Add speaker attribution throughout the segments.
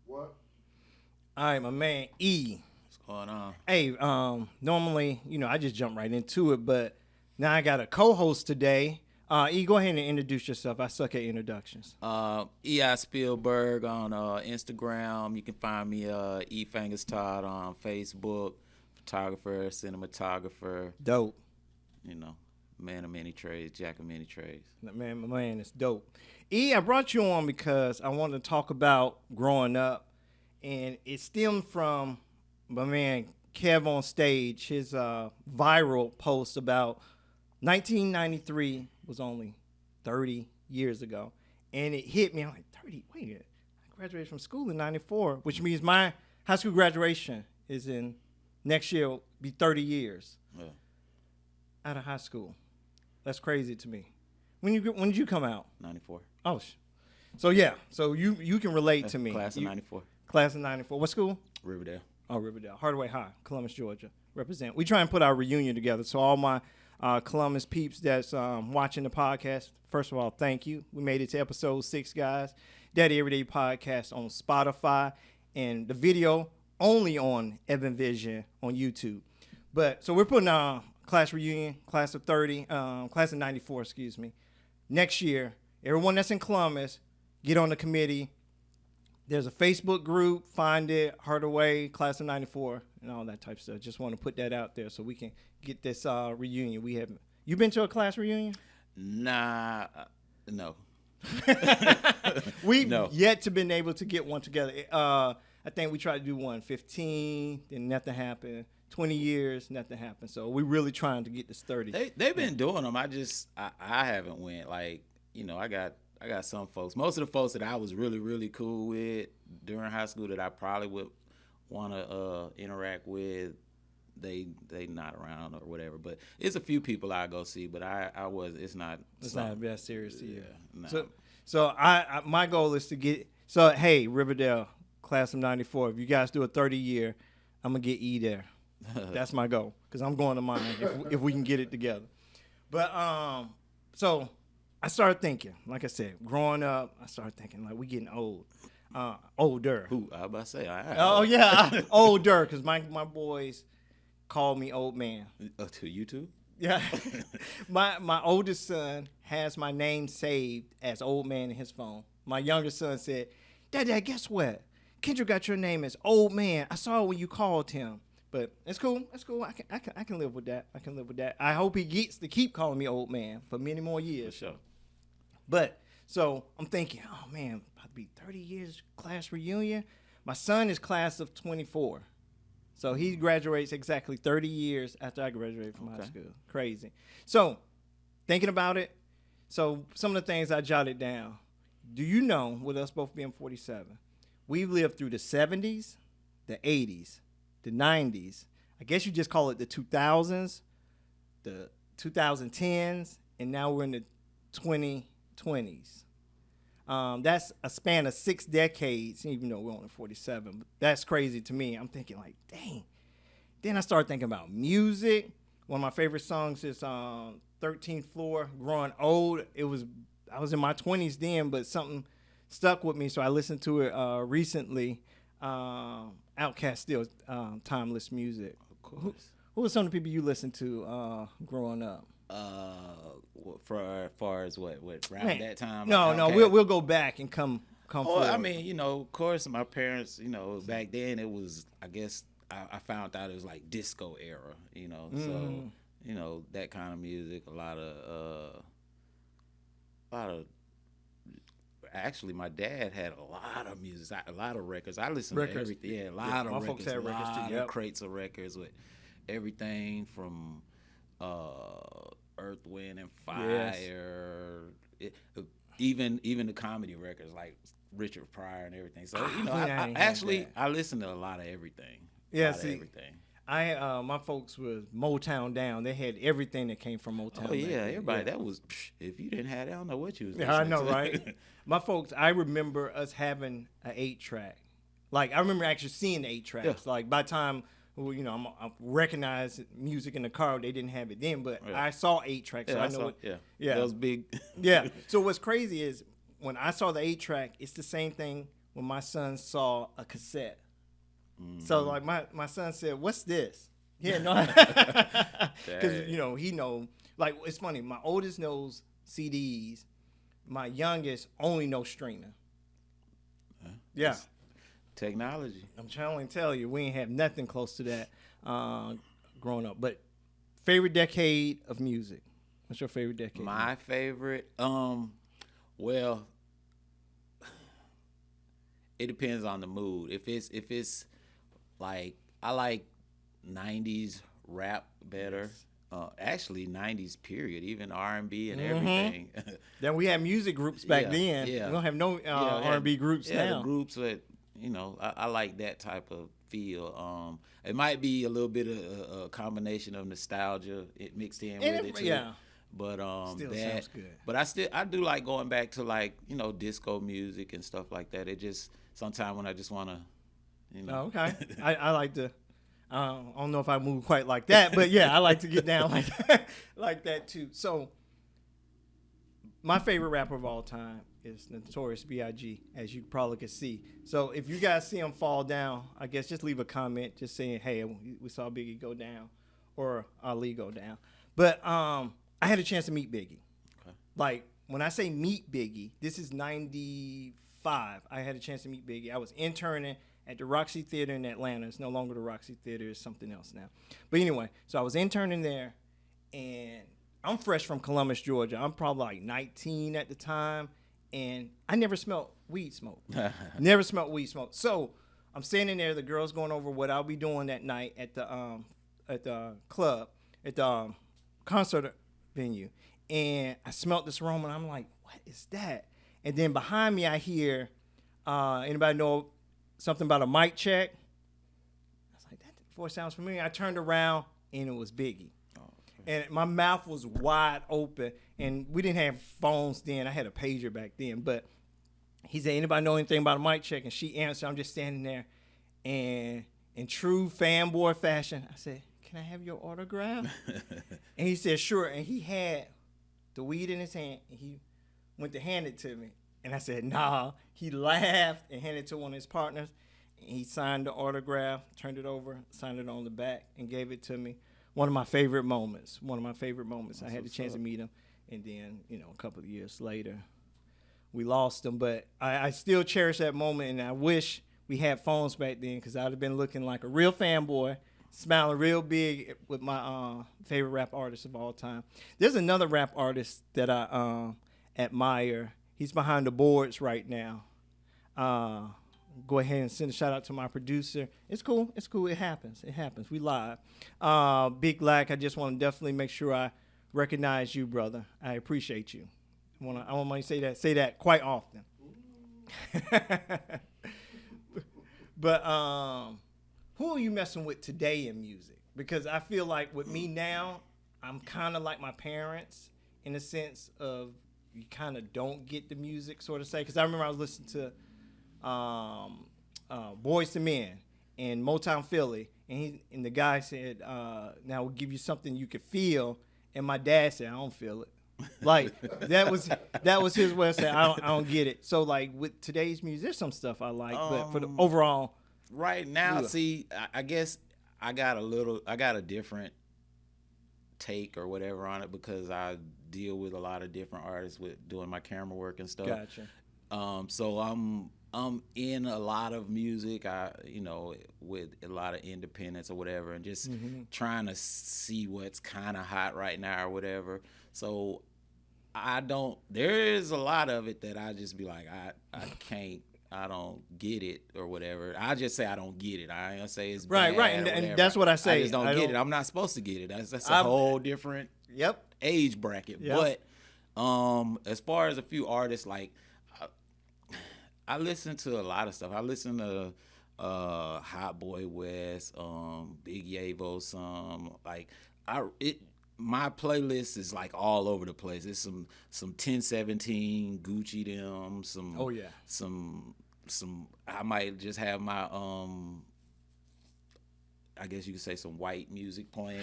Speaker 1: What?
Speaker 2: All right, my man E.
Speaker 3: What's going on?
Speaker 2: Hey, normally, I just jump right into it, but now I got a co-host today. E, go ahead and introduce yourself. I suck at introductions.
Speaker 3: E.I. Spielberg on Instagram. You can find me E. Fingers Todd on Facebook. Photographer, cinematographer.
Speaker 2: Dope.
Speaker 3: Man of many trades, jack of many trades.
Speaker 2: Man, my man, it's dope. E, I brought you on because I wanted to talk about growing up, and it stemmed from my man Kev on stage, his viral post about 1993 was only 30 years ago. And it hit me. I'm like, 30? Wait a minute. I graduated from school in 94, which means my high school graduation is in next year, will be 30 years out of high school. That's crazy to me. When did you come out?
Speaker 3: 94.
Speaker 2: Oh, so yeah. So you can relate to me.
Speaker 3: Class of 94.
Speaker 2: Class of 94. What school?
Speaker 3: Riverdale.
Speaker 2: Oh, Riverdale. Hardaway High, Columbus, Georgia. Represent. We try and put our reunion together. So all my Columbus peeps that's watching the podcast, first of all, thank you. We made it to episode 6, guys. Daddy Everyday Podcast on Spotify, and the video only on Evan Vision on YouTube. But so we're putting our class reunion, class of 30, class of 94, excuse me. Next year, everyone that's in Columbus, get on the committee. There's a Facebook group, find it, Hardaway, class of 94, and all that type of stuff. Just want to put that out there so we can get this reunion. You been to a class reunion?
Speaker 3: Nah, no.
Speaker 2: We've yet to been able to get one together. I think we tried to do one 15, then nothing happened. 20 years, nothing happened. So we're really trying to get this 30.
Speaker 3: They've been doing them. I haven't went. I got some folks. Most of the folks that I was really, really cool with during high school that I probably would want to interact with, they not around or whatever. But it's a few people I go see, but it's not
Speaker 2: that serious to you.
Speaker 3: No.
Speaker 2: So I my goal is to get, so hey, Riverdale, class of 94, if you guys do a 30 year, I'm going to get E there. That's my goal, because I'm going to mine if we can get it together. But so I started thinking, like I said, growing up, I started thinking, like, we getting old, older.
Speaker 3: Who I was about to say?
Speaker 2: Oh yeah, older, because my boys call me old man.
Speaker 3: To you too?
Speaker 2: Yeah, my oldest son has my name saved as old man in his phone. My youngest son said, Dad, guess what? Kendrick got your name as old man. I saw it when you called him. But it's cool. It's cool. I can live with that. I can live with that. I hope he gets to keep calling me old man for many more years.
Speaker 3: For sure.
Speaker 2: But so I'm thinking, oh man, about to be 30 years class reunion. My son is class of 24. So he graduates exactly 30 years after I graduated from high school. Crazy. So thinking about it, so some of the things I jotted down. Do you know, with us both being 47, we've lived through the 70s, the 80s, the 90s, I guess you just call it the 2000s, the 2010s, and now we're in the 2020s. That's a span of 6 decades, even though we're only 47. But that's crazy to me. I'm thinking like, dang. Then I started thinking about music. One of my favorite songs is 13th Floor, Growing Old. I was in my 20s then, but something stuck with me, so I listened to it recently. Outkast still timeless music.
Speaker 3: Of course.
Speaker 2: Who are some of the people you listened to growing up?
Speaker 3: For far as what around
Speaker 2: Man,
Speaker 3: that time?
Speaker 2: No, we'll go back and come forward.
Speaker 3: I mean, of course, my parents, back then it was, I guess, I found out it was like disco era, so that kind of music, a lot of. Actually, my dad had a lot of music, a lot of records. I listened to everything. Yeah, a lot of records.
Speaker 2: Folks had records too. Yep.
Speaker 3: Crates of records with everything from Earth, Wind, and Fire. Yes. Even the comedy records like Richard Pryor and everything. So I listened to a lot of everything.
Speaker 2: Yeah, everything. My folks was Motown down. They had everything that came from Motown.
Speaker 3: Oh yeah, everybody. Yeah. That was, if you didn't have that, I don't know what you was listening
Speaker 2: to. I know,
Speaker 3: to.
Speaker 2: right? My folks, I remember us having an 8-track. Like, I remember actually seeing the 8 tracks. Yeah. Like, by the time, I recognized music in the car, they didn't have it then, but I saw 8 tracks, so I know it.
Speaker 3: Yeah, that was big.
Speaker 2: Yeah. So what's crazy is when I saw the 8-track, it's the same thing when my son saw a cassette. So like my son said, "What's this?" Yeah, no, because he know. Like it's funny. My oldest knows CDs. My youngest only knows streaming. Yeah,
Speaker 3: technology.
Speaker 2: I'm trying to tell you, we ain't have nothing close to that growing up. But favorite decade of music. What's your favorite decade?
Speaker 3: My favorite, well, it depends on the mood. If it's like I like 90s rap better. Actually 90s period, even R&B and everything.
Speaker 2: Then we had music groups back then.
Speaker 3: Yeah.
Speaker 2: We don't have no R&B groups now.
Speaker 3: The groups that I like that type of feel. It might be a little bit of a combination of nostalgia mixed in with it too.
Speaker 2: Yeah.
Speaker 3: But
Speaker 2: still sounds good.
Speaker 3: But I do like going back to like disco music and stuff like that. It just sometimes when I just want to,
Speaker 2: Oh, okay. I like to. I don't know if I move quite like that, but yeah, I like to get down like that too. So, my favorite rapper of all time is Notorious B.I.G., as you probably could see. So, if you guys see him fall down, I guess just leave a comment just saying, "Hey, we saw Biggie go down," or Ali go down. But I had a chance to meet Biggie. Okay. Like when I say meet Biggie, this is '95. I had a chance to meet Biggie. I was interning at the Roxy Theater in Atlanta. It's no longer the Roxy Theater. It's something else now. But anyway, so I was interning there, and I'm fresh from Columbus, Georgia. I'm probably like 19 at the time, and I never smelled weed smoke. Never smelled weed smoke. So I'm standing there. The girl's going over what I'll be doing that night at the club, at the concert venue. And I smelled this aroma, and I'm like, what is that? And then behind me, I hear, anybody know something about a mic check? I was like, that voice sounds familiar. I turned around, and it was Biggie. Oh, okay. And my mouth was wide open, and we didn't have phones then. I had a pager back then. But he said, anybody know anything about a mic check? And she answered. I'm just standing there. And in true fanboy fashion, I said, can I have your autograph? And he said, sure. And he had the weed in his hand, and he went to hand it to me. And I said, nah. He laughed and handed it to one of his partners. He signed the autograph, turned it over, signed it on the back, and gave it to me. One of my favorite moments. I had the chance to meet him. And then, a couple of years later, we lost him. But I still cherish that moment, and I wish we had phones back then because I'd have been looking like a real fanboy, smiling real big with my favorite rap artist of all time. There's another rap artist that I admire. He's behind the boards right now. Go ahead and send a shout out to my producer. It's cool. It happens. We live. Big Lack, I just want to definitely make sure I recognize you, brother. I appreciate you. I want to say that quite often. But who are you messing with today in music? Because I feel like with me now, I'm kind of like my parents in the sense of you kind of don't get the music, sort of say. Because I remember I was listening to Boyz II Men in Motown Philly, and the guy said, now we'll give you something you could feel. And my dad said, I don't feel it. Like, that was his way of saying, I don't get it. So, like, with today's music, there's some stuff I like, but for the overall.
Speaker 3: Right now, see, I guess I got a different take or whatever on it because I deal with a lot of different artists with doing my camera work and stuff.
Speaker 2: Gotcha.
Speaker 3: So I'm in a lot of music, with a lot of independence or whatever, and just trying to see what's kind of hot right now or whatever. So there is a lot of it that I just be like, I don't get it or whatever. I just say I don't get it. I ain't gonna say it's bad.
Speaker 2: Right, and that's what I say.
Speaker 3: I just don't get it. I'm not supposed to get it. That's a whole different age bracket. Yep. But as far as a few artists, like I listen to a lot of stuff. I listen to Hot Boy West, Big Yavo, some like my playlist is like all over the place. It's some 1017 Gucci them, some I might just have my I guess you could say some white music playing.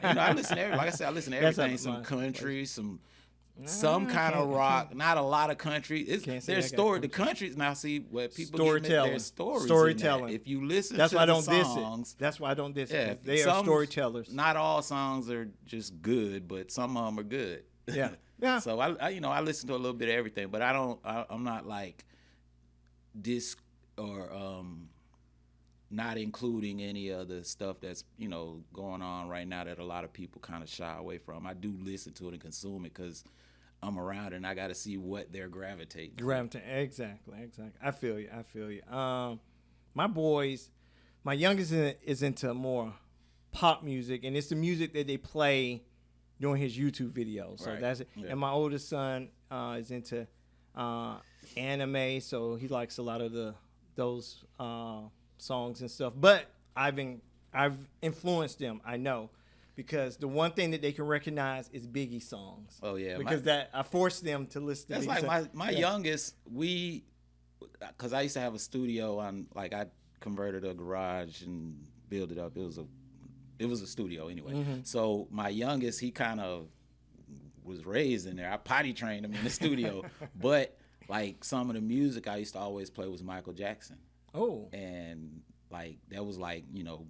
Speaker 3: I listen to everything. Like I said, I listen to everything. Some country, some some kind of rock, not a lot of country.
Speaker 2: Can't say
Speaker 3: There's
Speaker 2: I got
Speaker 3: story. The
Speaker 2: country.
Speaker 3: countries now see what people
Speaker 2: Storytelling.
Speaker 3: there's stories.
Speaker 2: Storytelling.
Speaker 3: In that. If you listen
Speaker 2: That's
Speaker 3: to
Speaker 2: why I
Speaker 3: the
Speaker 2: don't diss
Speaker 3: songs,
Speaker 2: it. That's why I don't diss
Speaker 3: yeah,
Speaker 2: it. They are storytellers.
Speaker 3: Not all songs are just good, but some of them are good.
Speaker 2: Yeah. Yeah.
Speaker 3: So I listen to a little bit of everything, but I'm not like disc or not including any of the stuff that's going on right now that a lot of people kind of shy away from. I do listen to it and consume it because I'm around and I got to see what they're gravitating.
Speaker 2: Exactly. I feel you. My boys, my youngest is into more pop music, and it's the music that they play during his YouTube videos. So that's it. Yeah. And my oldest son is into anime, so he likes a lot of those songs and stuff. But I've influenced them, I know, because the one thing that they can recognize is Biggie songs.
Speaker 3: Oh yeah,
Speaker 2: because I forced them to listen to
Speaker 3: Biggie. That's like my youngest. Because I used to have a studio I converted a garage and built it up. It was a studio anyway. Mm-hmm. So my youngest, he kind of was raised in there. I potty trained him in the studio, but like some of the music I used to always play was Michael Jackson.
Speaker 2: Oh.
Speaker 3: And like that was like,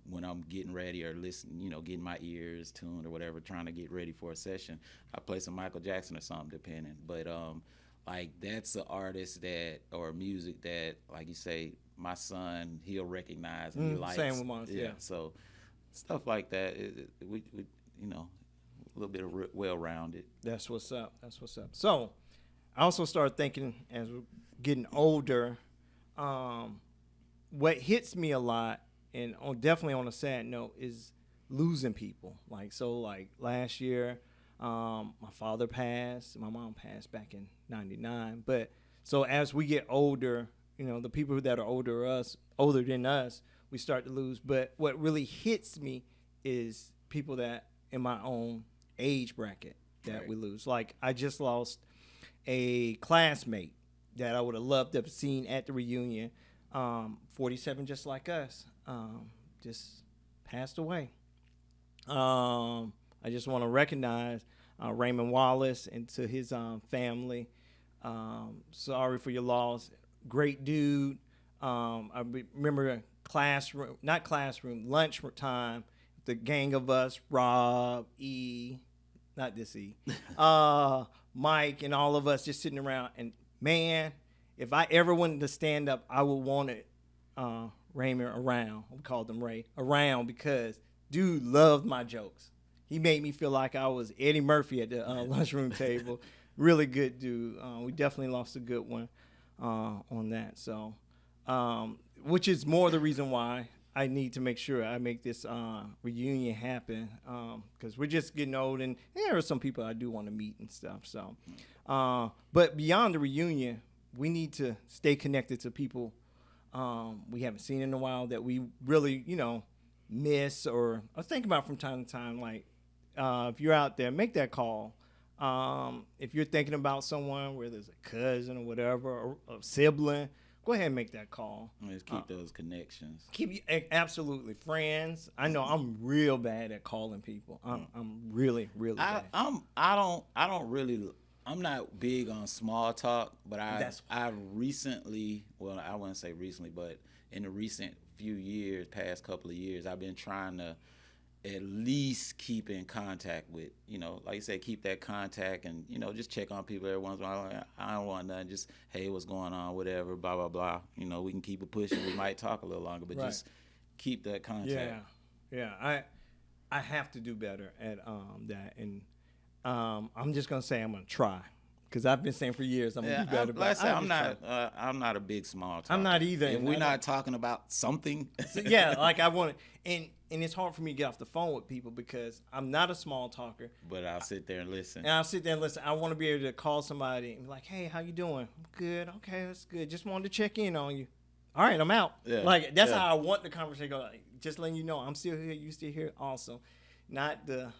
Speaker 3: when I'm getting ready or listening, getting my ears tuned or whatever, trying to get ready for a session, I play some Michael Jackson or something depending. But like that's an artist or music that, like you say, my son, he'll recognize and he likes.
Speaker 2: Same with mine, yeah.
Speaker 3: So stuff like that, we a little bit of well-rounded.
Speaker 2: That's what's up. So I also started thinking as we're getting older, what hits me a lot, and definitely on a sad note, is losing people. Like last year, my father passed, my mom passed back in '99. But so as we get older, the people that are older than us, we start to lose. But what really hits me is people that in my own age bracket that we lose. Like I just lost a classmate that I would have loved to have seen at the reunion. 47, just like us, just passed away. I just want to recognize Raymond Wallace and to his family. Sorry for your loss. Great dude. I remember lunch time, the gang of us, Rob, not this Mike, and all of us just sitting around. And man, if I ever wanted to stand up, I would want it Raymond around. We called him Ray around because dude loved my jokes. He made me feel like I was Eddie Murphy at the lunchroom table. Really good dude. We definitely lost a good one on that. So, which is more the reason why I need to make sure I make this reunion happen because we're just getting old, and there are some people I do want to meet and stuff. So, but beyond the reunion, we need to stay connected to people we haven't seen in a while that we really, miss or think about from time to time. Like, if you're out there, make that call. If you're thinking about someone, whether it's a cousin or whatever, or a sibling, go ahead and make that call.
Speaker 3: Let's keep those connections.
Speaker 2: Absolutely. Friends. I know I'm real bad at calling people. I'm really, really bad.
Speaker 3: I'm not big on small talk, but I recently, well, I wouldn't say recently, but in the recent past couple of years, I've been trying to at least keep in contact with, like you said, keep that contact and, just check on people every once in a while. I don't want nothing, just, hey, what's going on, whatever, blah, blah, blah. We can keep it pushing. We might talk a little longer, but just keep that contact.
Speaker 2: Yeah. I have to do better at that. And I'm just going to say I'm going to try. Because I've been saying for years I'm going to do better.
Speaker 3: Like I said, I'm not a big small talker.
Speaker 2: I'm not either.
Speaker 3: If we're not talking about something.
Speaker 2: Like I want to. And it's hard for me to get off the phone with people because I'm not a small talker.
Speaker 3: But I'll sit there and listen.
Speaker 2: I want to be able to call somebody and be like, hey, how you doing? I'm good. Okay, that's good. Just wanted to check in on you. All right, I'm out. Yeah. Like, that's how I want the conversation to go. Like, just letting you know I'm still here. You still here. Awesome. Not the,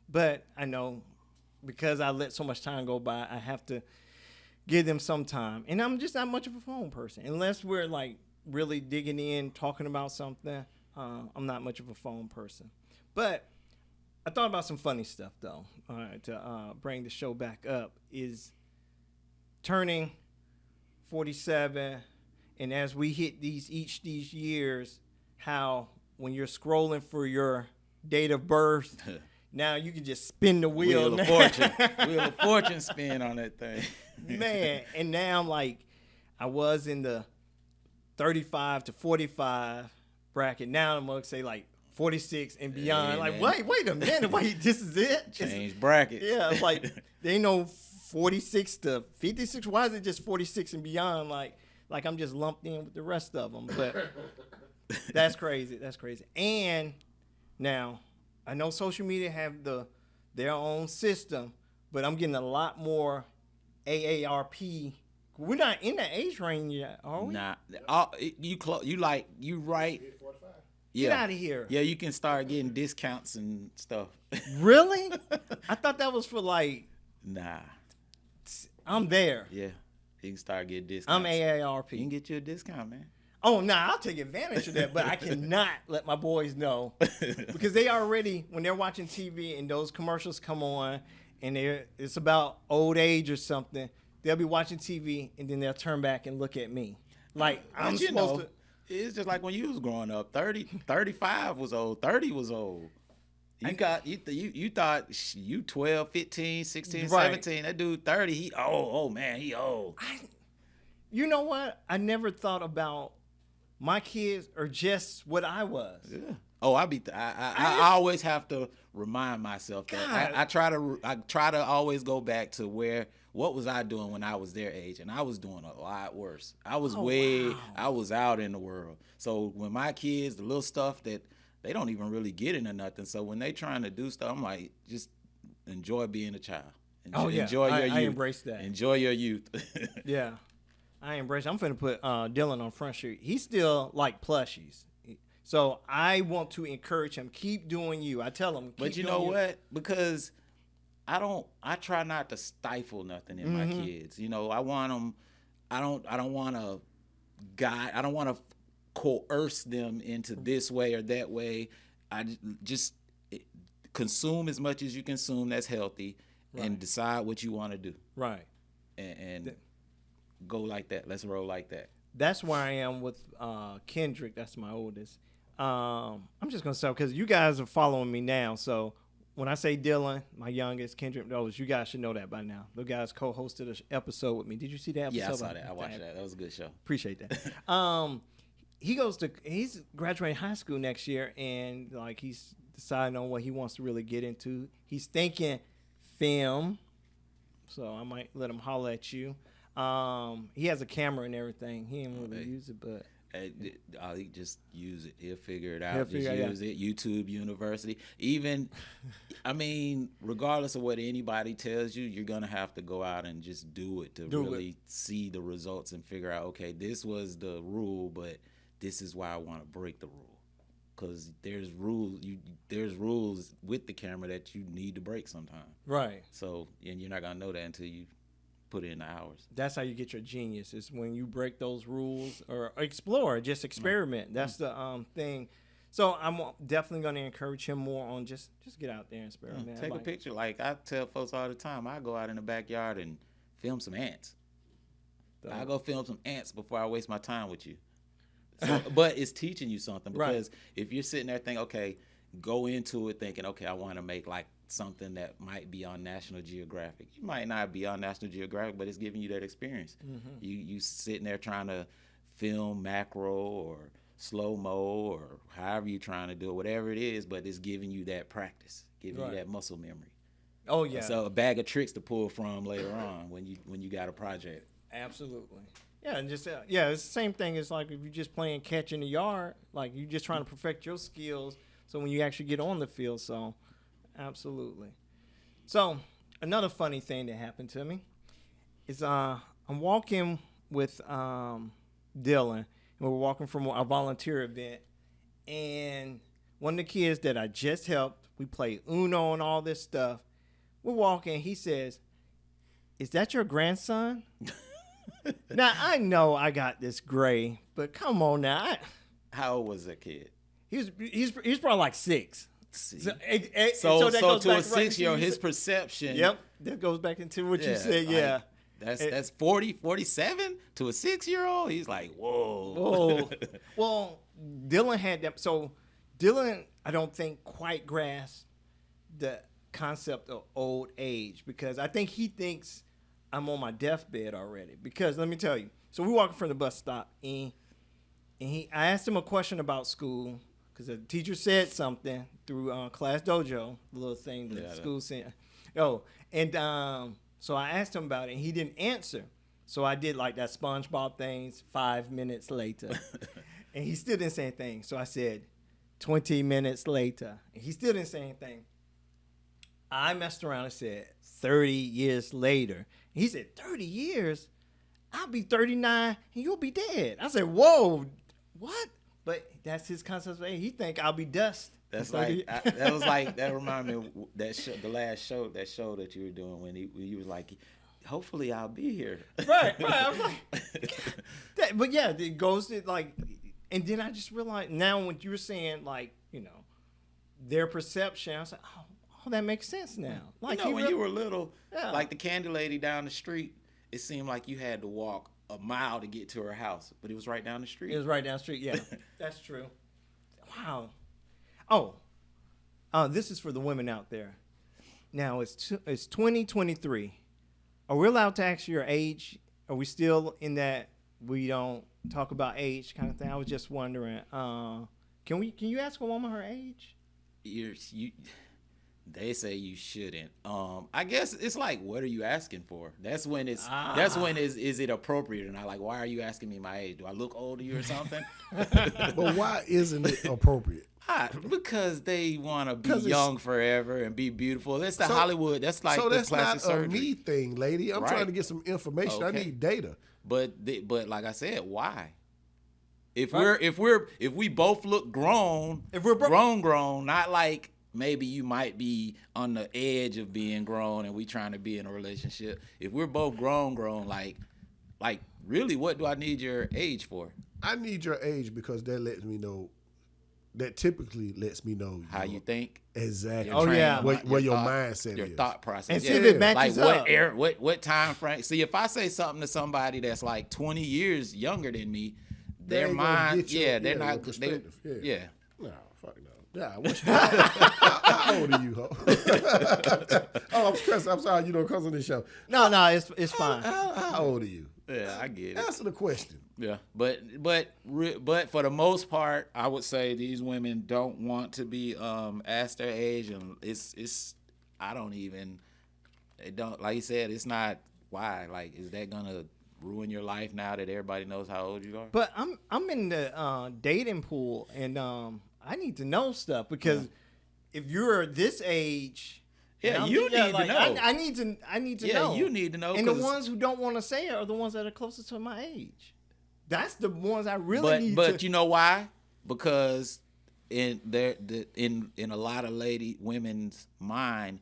Speaker 2: but I know because I let so much time go by, I have to give them some time. And I'm just not much of a phone person. Unless we're, like, really digging in, talking about something. I'm not much of a phone person. But I thought about some funny stuff though. To bring the show back up is turning 47, and as we hit these years, how when you're scrolling for your date of birth, now you can just spin the wheel
Speaker 3: of fortune, wheel of fortune spin on that thing,
Speaker 2: man. And now I'm like, I was in the 35 to 45 bracket. Now I'm gonna say like 46 and beyond.
Speaker 3: Hey,
Speaker 2: like, wait a minute, this is it?
Speaker 3: Change bracket.
Speaker 2: Yeah, it's like they know 46 to 56. Why is it just 46 and beyond? Like I'm just lumped in with the rest of them. But that's crazy. That's crazy. And now I know social media have their own system, but I'm getting a lot more AARP. We're not in the age range yet, are we?
Speaker 3: Nah, you right.
Speaker 2: Get out of here.
Speaker 3: Yeah, you can start getting discounts and stuff.
Speaker 2: Really? I thought that was for like.
Speaker 3: Nah.
Speaker 2: I'm there.
Speaker 3: Yeah, you can start getting discounts.
Speaker 2: I'm AARP.
Speaker 3: You can get you a discount, man.
Speaker 2: Oh, nah, I'll take advantage of that, but I cannot let my boys know because they already, when they're watching TV and those commercials come on and it's about old age or something, they'll be watching TV and then they'll turn back and look at me. Like, I'm supposed to.
Speaker 3: It's just like when you was growing up. 35 was old. 30 was old. You thought you 12, 15, 16,
Speaker 2: right.
Speaker 3: 17. That dude 30, he old. Oh man, he old.
Speaker 2: You know what? I never thought about my kids are just what I was.
Speaker 3: Yeah. Oh, I always have to remind myself that I try to always go back to what was I doing when I was their age, and I was doing a lot worse. I was I was out in the world. So when my kids, the little stuff that they don't even really get into nothing. So when they trying to do stuff, I'm like, just enjoy being a child. Enjoy your youth.
Speaker 2: I embrace that.
Speaker 3: Enjoy your youth.
Speaker 2: Yeah, I embrace. I'm finna put Dylan on Front Street. He's still like plushies. So I want to encourage him. Keep doing you. I tell him.
Speaker 3: But you know what? Because I try not to stifle nothing in my kids. You know, I want them. I don't want to guide. I don't want to coerce them into this way or that way. I just consume as much as you consume that's healthy, right, and decide what you want to do.
Speaker 2: Right.
Speaker 3: And go like that. Let's roll like that.
Speaker 2: That's where I am with Kendrick. That's my oldest. I'm just going to say, because you guys are following me now. So when I say Dylan, my youngest, Kendrick, those, you guys should know that by now. The guys co-hosted an episode with me. Did you see that episode?
Speaker 3: Yeah, I saw that. I watched that. That was a good show.
Speaker 2: Appreciate that. He's graduating high school next year, and like he's deciding on what he wants to really get into. He's thinking film, so I might let him holler at you. He has a camera and everything. He didn't really use it, but
Speaker 3: he just use it. He'll figure it out. Use it. YouTube University. Even, I mean, regardless of what anybody tells you, you're gonna have to go out and just do it to really see the results and figure out. Okay, this was the rule, but this is why I want to break the rule. Because there's rules with the camera that you need to break sometime.
Speaker 2: Right.
Speaker 3: So, and you're not gonna know that until you put in the hours.
Speaker 2: That's how you get your genius, is when you break those rules or explore, just experiment. Right. That's the thing. So I'm definitely going to encourage him more on just get out there and experiment.
Speaker 3: Take a picture. Like I tell folks all the time, I go out in the backyard and film some ants. I go film some ants before I waste my time with you. So, but it's teaching you something, because if you're sitting there thinking, okay, go into it thinking, okay, I want to make like something that might be on National Geographic. You might not be on National Geographic, but it's giving you that experience. Mm-hmm. You sitting there trying to film macro or slow-mo or however you're trying to do it, whatever it is, but it's giving you that practice, giving you that muscle memory.
Speaker 2: Oh, yeah.
Speaker 3: So a bag of tricks to pull from later on when you got a project.
Speaker 2: Absolutely. Yeah, and just it's the same thing as like if you're just playing catch in the yard, like you're just trying to perfect your skills so when you actually get on the field. So absolutely. So another funny thing that happened to me is I'm walking with Dylan, and we're walking from a volunteer event, and one of the kids that I just helped, we played Uno and all this stuff. We're walking, he says, "Is that your grandson?" Now I know I got this gray, but come on now.
Speaker 3: How old was that kid?
Speaker 2: He's probably like 6.
Speaker 3: See.
Speaker 2: So,
Speaker 3: So
Speaker 2: that
Speaker 3: to
Speaker 2: goes
Speaker 3: a
Speaker 2: back right
Speaker 3: 6-year-old,
Speaker 2: into
Speaker 3: his
Speaker 2: you
Speaker 3: perception.
Speaker 2: Yep, that goes back into what you said.
Speaker 3: like,
Speaker 2: Yeah.
Speaker 3: That's 40, 47 to a 6-year-old. He's like, whoa.
Speaker 2: Whoa. Well, Dylan had that. So Dylan, I don't think quite grasped the concept of old age because I think he thinks I'm on my deathbed already. Because let me tell you, so we walking from the bus stop and I asked him a question about school because the teacher said something through Class Dojo, the little thing the school sent. So I asked him about it, and he didn't answer. So I did like that SpongeBob things 5 minutes later, and he still didn't say anything. So I said 20 minutes later, and he still didn't say anything. I messed around and said 30 years later. And he said 30 years? I'll be 39 and you'll be dead. I said, whoa, what? But that's his concept of age. He think I'll be dust.
Speaker 3: That reminded me of that show, the last show, that show that you were doing when you was like, hopefully I'll be here.
Speaker 2: Right. I was like, but yeah, it goes to like, and then I just realized now when you were saying like, their perception, I was like, oh, that makes sense now. Like
Speaker 3: when you were little, like the candy lady down the street, it seemed like you had to walk a mile to get to her house, but it was right down the street.
Speaker 2: It was right down the street. Yeah, that's true. Wow. This is for the women out there. Now it's 2023. Are we allowed to ask your age? Are we still in that we don't talk about age kind of thing? I was just wondering. Can you ask a woman her age?
Speaker 3: They say you shouldn't. I guess it's like, what are you asking for? That's when is it appropriate or not? Like, why are you asking me my age? Do I look old to you or something?
Speaker 1: But why isn't it appropriate?
Speaker 3: Because they want to be young forever and be beautiful. That's the Hollywood. That's like the plastic surgery.
Speaker 1: Not a me thing, lady. I'm trying to get some information.
Speaker 3: Okay.
Speaker 1: I need data.
Speaker 3: But like I said, why? If we both look grown, if we're grown, not like maybe you might be on the edge of being grown and we trying to be in a relationship. If we're both grown, like really, what do I need your age for?
Speaker 1: I need your age because that lets me know. That typically lets me know
Speaker 3: how you think.
Speaker 1: Exactly. Where your mindset
Speaker 3: your
Speaker 1: is.
Speaker 3: thought process.
Speaker 2: And see if it matches up.
Speaker 3: What time frame? See, if I say something to somebody that's like 20 years younger than me, their mind, they're not. Yeah.
Speaker 1: No, fuck no. Yeah, how old are you, ho? I'm sorry, you don't come on this show.
Speaker 2: No, it's fine.
Speaker 1: How old are you?
Speaker 3: Yeah, I get it.
Speaker 1: Answer the question.
Speaker 3: Yeah, but for the most part, I would say these women don't want to be asked their age, and it's I don't even. It don't, like you said, it's not why. Like, is that gonna ruin your life now that everybody knows how old you are?
Speaker 2: But I'm in the dating pool, and I need to know stuff because if you're this age.
Speaker 3: Yeah, you need to know.
Speaker 2: I need to know.
Speaker 3: Yeah, you need to know.
Speaker 2: And the ones who don't want to say it are the ones that are closest to my age. That's the ones I really need to.
Speaker 3: But you know why? Because in a lot of women's mind,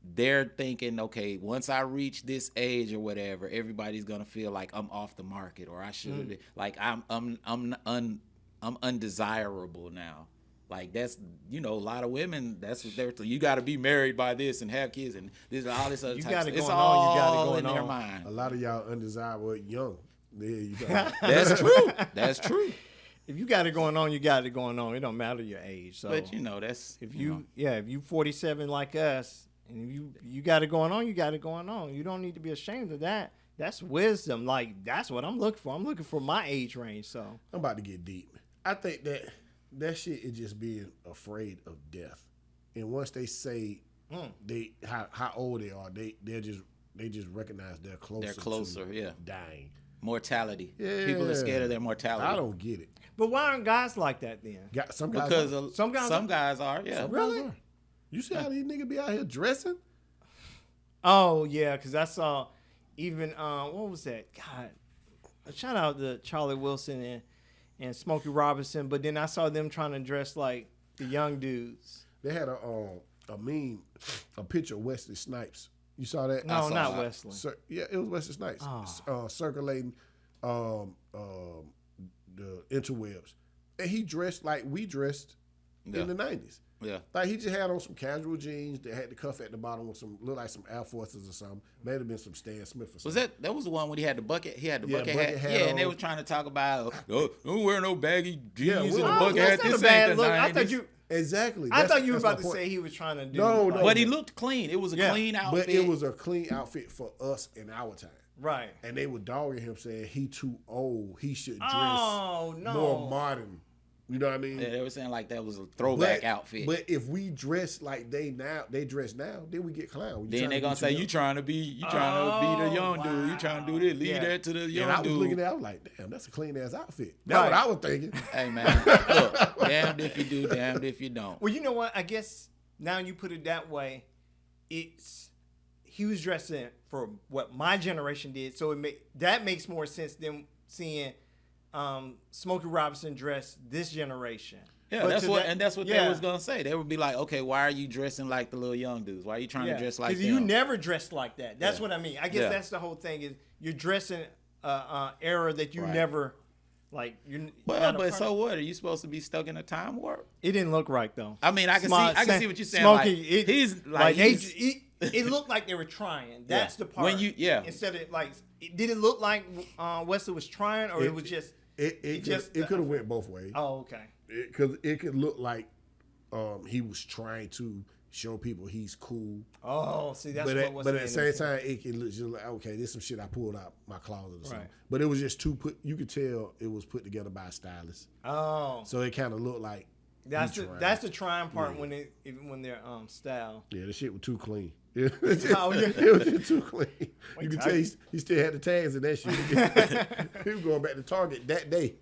Speaker 3: they're thinking, okay, once I reach this age or whatever, everybody's gonna feel like I'm off the market or I should like I'm undesirable now. Like that's a lot of women. That's what they're. You got to be married by this and have kids and this all this other type. It's all in their mind.
Speaker 1: A lot of y'all undesirable young.
Speaker 3: That's true. That's true.
Speaker 2: If you got it going on, you got it going on. It don't matter your age. So,
Speaker 3: but that's
Speaker 2: if you 47 like us and you got it going on, you got it going on. You don't need to be ashamed of that. That's wisdom. Like that's what I'm looking for. I'm looking for my age range. So
Speaker 1: I'm about to get deep. I think that shit is just being afraid of death. And once they say how old they are, they just recognize they're closer to dying.
Speaker 3: Mortality.
Speaker 1: Yeah.
Speaker 3: People are scared of their mortality.
Speaker 1: I don't get it.
Speaker 2: But why aren't guys like that then?
Speaker 1: Some guys
Speaker 3: are, yeah.
Speaker 2: Really?
Speaker 1: You see how these niggas be out here dressing?
Speaker 2: Oh yeah, because I saw even what was that? God, shout out to Charlie Wilson and Smokey Robinson, but then I saw them trying to dress like the young dudes.
Speaker 1: They had a picture of Wesley Snipes. You saw that?
Speaker 2: No, not Wesley.
Speaker 1: It was Wesley Snipes circulating the interwebs, and he dressed like we dressed in the 90s.
Speaker 3: Yeah.
Speaker 1: Like he just had on some casual jeans that had the cuff at the bottom with some look like some Air Forces or something. May have been some Stan Smith or something.
Speaker 3: That was the one when he had the bucket? He had the
Speaker 1: Yeah,
Speaker 3: bucket
Speaker 1: bucket
Speaker 3: hat.
Speaker 1: hat
Speaker 3: Yeah, and they
Speaker 1: on.
Speaker 3: was trying to talk about don't wear no baggy jeans
Speaker 1: Yeah,
Speaker 3: and
Speaker 1: well,
Speaker 3: the
Speaker 1: oh,
Speaker 3: bucket hat.
Speaker 2: that's not
Speaker 3: This
Speaker 2: a bad
Speaker 3: ain't the
Speaker 2: look.
Speaker 3: 90s.
Speaker 2: I thought you.
Speaker 1: Exactly.
Speaker 2: I thought you were
Speaker 1: that's my
Speaker 2: about to
Speaker 1: point.
Speaker 2: say he was trying to do.
Speaker 1: No, no.
Speaker 3: But he looked clean. It was a
Speaker 2: Yeah.
Speaker 3: clean outfit.
Speaker 1: But it was a clean outfit for us in our time.
Speaker 2: Right.
Speaker 1: And they were dogging him saying he too old. He should dress
Speaker 2: Oh no.
Speaker 1: more modern. You know what I mean?
Speaker 3: Yeah, they were saying like that was a throwback outfit.
Speaker 1: But if we dress like they dress now, then we get clowned.
Speaker 3: then they gonna say you trying to be the young dude. You trying to do this. Leave
Speaker 2: Yeah.
Speaker 3: that to the young
Speaker 1: And I was
Speaker 3: dude.
Speaker 1: looking at it, I was like, damn, that's a clean ass outfit. That's what
Speaker 2: Right.
Speaker 1: I was thinking.
Speaker 3: Hey man, look, damned if you do, damned if you don't.
Speaker 2: Well, you know what? I guess now you put it that way, he was dressing for what my generation did, so that makes more sense than seeing Smokey Robinson dress this generation.
Speaker 3: Yeah,
Speaker 2: But
Speaker 3: that's
Speaker 2: to
Speaker 3: what
Speaker 2: that-
Speaker 3: they
Speaker 2: yeah.
Speaker 3: was gonna say. They would be like, okay, why are you dressing like the little young dudes? Why are you trying to dress like them?
Speaker 2: Because you never dressed like that. That's
Speaker 3: Yeah.
Speaker 2: what I mean. I guess
Speaker 3: Yeah.
Speaker 2: that's the whole thing is you're dressing era that you
Speaker 3: Right.
Speaker 2: never like. You're
Speaker 3: Well,
Speaker 2: not a
Speaker 3: but
Speaker 2: part
Speaker 3: so
Speaker 2: of.
Speaker 3: what? Are you supposed to be stuck in a time warp?
Speaker 2: It didn't look right though.
Speaker 3: I mean, I can see what you're saying.
Speaker 2: Smokey,
Speaker 3: Like, he's like
Speaker 2: it looked like they were trying. That's the part.
Speaker 3: When you- yeah.
Speaker 2: Instead of like, did it look like Wesley was trying, or it was just?
Speaker 1: It could have went both ways.
Speaker 2: Oh, okay.
Speaker 1: Because it could look like he was trying to show people he's cool.
Speaker 2: Oh, see, that's
Speaker 1: But
Speaker 2: what.
Speaker 1: at the same time, it can look just like, okay, this is some shit I pulled out my closet or something.
Speaker 2: Right.
Speaker 1: But it was just you could tell it was put together by a stylist.
Speaker 2: Oh,
Speaker 1: So it kind of looked like
Speaker 2: that's
Speaker 1: he
Speaker 2: the
Speaker 1: tried.
Speaker 2: that's the trying part when they're style.
Speaker 1: Yeah, the shit was too clean.
Speaker 2: Oh, yeah.
Speaker 1: It was just too clean. You can
Speaker 2: tight.
Speaker 1: tell he still had the tags in that shit. He was going back to Target that day.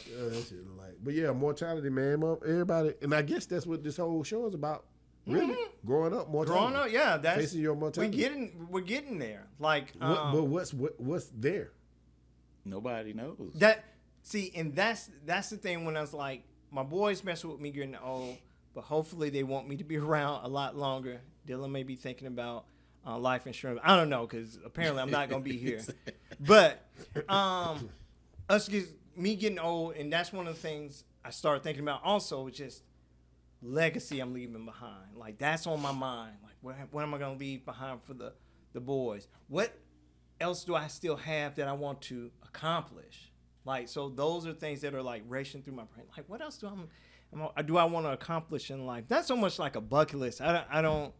Speaker 1: Yeah, that shit was like, but yeah, mortality, man. Everybody, and I guess that's what this whole show is about. Really, growing up, mortality.
Speaker 2: Growing up, yeah, that's
Speaker 1: Facing your mortality.
Speaker 2: We're getting there. Like,
Speaker 1: But what's there?
Speaker 3: Nobody knows.
Speaker 2: that. See, and that's the thing when I was like, my boys messing with me getting old, but hopefully they want me to be around a lot longer. Dylan may be thinking about life insurance. I don't know because apparently I'm not gonna be here. But me getting old, and that's one of the things I started thinking about. Also, just legacy I'm leaving behind. Like that's on my mind. Like what am I gonna leave behind for the boys? What else do I still have that I want to accomplish? Like, so those are things that are like racing through my brain. Like, what else do I want to accomplish in life? Not so much like a bucket list. I don't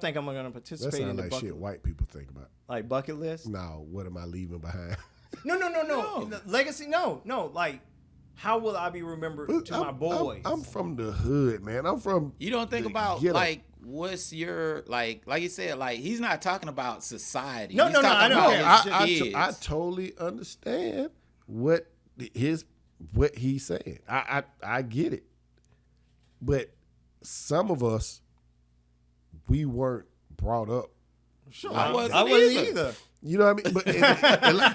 Speaker 2: think I'm going to
Speaker 1: That
Speaker 2: participate in
Speaker 1: sounds
Speaker 2: the
Speaker 1: like
Speaker 2: bucket
Speaker 1: shit white people think about.
Speaker 2: like bucket list.
Speaker 1: Now, what am I leaving behind?
Speaker 2: No. Legacy, no. Like, how will I be remembered to my boys?
Speaker 1: I'm from the hood, man. I'm from.
Speaker 3: You don't think
Speaker 1: the
Speaker 3: about
Speaker 1: ghetto.
Speaker 3: like what's your like you said, like he's not talking about society.
Speaker 2: No,
Speaker 3: He's
Speaker 2: no,
Speaker 3: talking
Speaker 2: I don't
Speaker 3: about
Speaker 2: care.
Speaker 3: his kids.
Speaker 1: I totally understand what he's saying. I get it, but some of us we weren't brought up.
Speaker 2: Sure,
Speaker 3: I
Speaker 2: I
Speaker 3: wasn't
Speaker 2: wasn't
Speaker 3: either.
Speaker 2: either.
Speaker 1: You know what I mean? But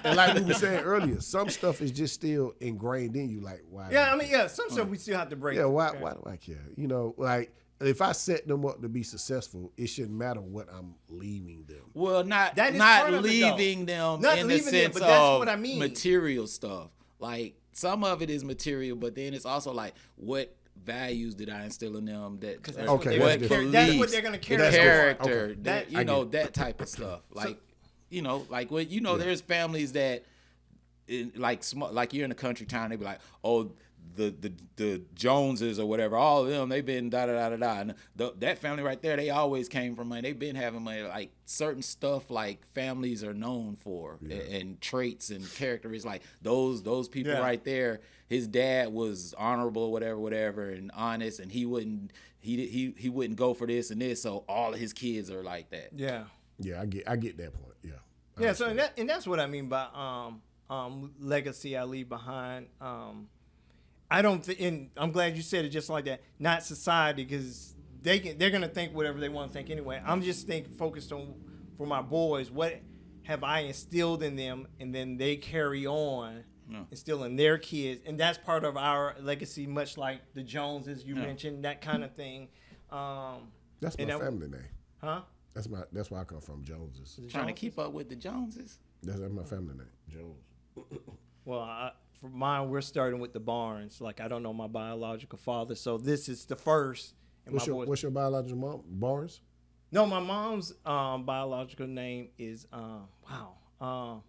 Speaker 1: and like we were saying earlier, some stuff is just still ingrained in you. Like why?
Speaker 2: Yeah, I mean, yeah, some stuff we still have to break.
Speaker 1: Yeah, why do I care? You know, like if I set them up to be successful, it shouldn't matter what I'm leaving them.
Speaker 3: Well,
Speaker 2: That
Speaker 3: not
Speaker 2: is part of it,
Speaker 3: leaving them
Speaker 2: Not
Speaker 3: in the
Speaker 2: leaving them,
Speaker 3: sense
Speaker 2: but that's
Speaker 3: of
Speaker 2: what I mean.
Speaker 3: material stuff. Like some of it is material, but then it's also like what values did I instill in them that
Speaker 2: Because that's,
Speaker 1: Okay,
Speaker 2: what
Speaker 1: that's
Speaker 2: they're
Speaker 1: different.
Speaker 2: gonna carry- that's what
Speaker 3: beliefs,
Speaker 2: they're going to
Speaker 1: That's
Speaker 2: carry.
Speaker 1: different.
Speaker 3: character,
Speaker 1: Okay.
Speaker 3: that
Speaker 1: I
Speaker 3: you know,
Speaker 1: get
Speaker 3: that type of stuff. Like you know, like when you know, there's families that like you're in a country town, they be like, oh, the Joneses or whatever, all of them, they've been da da da da da. And that family right there, they always came from money. They've been having money. Like certain stuff, like families are known for, and traits and characteristics. Like those people right there. His dad was honorable, whatever, and honest, and he wouldn't go for this and this. So all of his kids are like that.
Speaker 2: Yeah.
Speaker 1: Yeah, I get that point. Yeah. I
Speaker 2: Yeah, so
Speaker 1: understand.
Speaker 2: and that's what I mean by legacy I leave behind. I don't think, and I'm glad you said it just like that. Not society, because they're gonna think whatever they want to think anyway. I'm just focused on for my boys. What have I instilled in them, and then they carry on, instill in their kids, and that's part of our legacy. Much like the Joneses you mentioned, that kind of thing.
Speaker 1: That's my family name.
Speaker 2: Huh?
Speaker 1: That's where I come from, Joneses.
Speaker 3: Trying to keep up with the Joneses.
Speaker 1: That's my family name, Jones.
Speaker 2: Well, for mine, we're starting with the Barnes. Like, I don't know my biological father, so this is the first. And
Speaker 1: What's your biological mom? Barnes?
Speaker 2: No, my mom's biological name is
Speaker 1: What the